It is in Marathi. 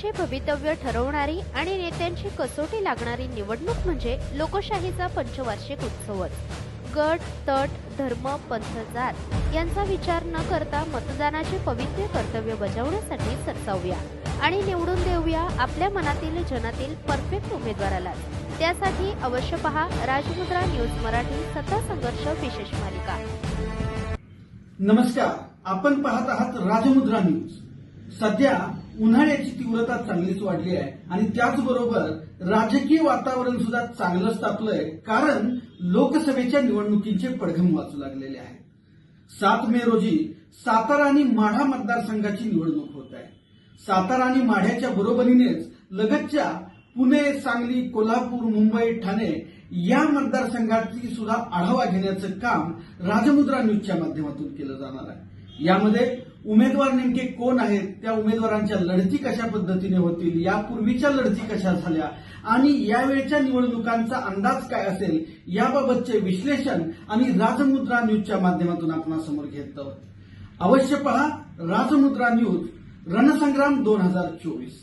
देशाचे भवितव्य ठरवणारी आणि नेत्यांची कसोटी लागणारी निवडणूक म्हणजे लोकशाहीचा पंचवार्षिक उत्सवच। गट, तट, धर्म, पंथ, जात यांचा विचार न करता मतदानाचे पवित्र कर्तव्य बजावण्यासाठी सरसावूया आणि निवडून देऊया आपल्या मनातील जनातील परफेक्ट उमेदवाराला। त्यासाठी अवश्य पहा राजमुद्रा न्यूज मराठी सत्ता संघर्ष विशेष मालिका। नमस्कार, आपण पाहत आहात राजमुद्रा न्यूज। सध्या उन्हाळ्याची तीव्रता चांगलीच वाढली आहे आणि त्याचबरोबर राजकीय वातावरण सुद्धा चांगलंच तापलंय, कारण लोकसभेच्या निवडणुकीचे पडघम वाचू लागलेले आहे। 7 मे रोजी सातारा आणि माढा मतदारसंघाची निवडणूक होत आहे। सातारा आणि माढ्याच्या बरोबरीनेच लगतच्या पुणे, सांगली, कोल्हापूर, मुंबई, ठाणे या मतदारसंघाची सुद्धा आढावा घेण्याचं काम राजमुद्रा न्यूजच्या माध्यमातून केलं जाणार आहे। यामध्ये उमेदवार नेमके कोण आहेत, त्या उमेदवारांच्या लढती कशा पद्धतीने होतील, यापूर्वीच्या लढती कशा झाल्या आणि यावेळच्या निवडणुकांचा अंदाज काय असेल, याबाबतचे विश्लेषण आणि राजमुद्रा न्यूजच्या माध्यमातून आपणासमोर घेत आहोत। अवश्य पहा राजमुद्रा न्यूज रणसंग्राम 2024।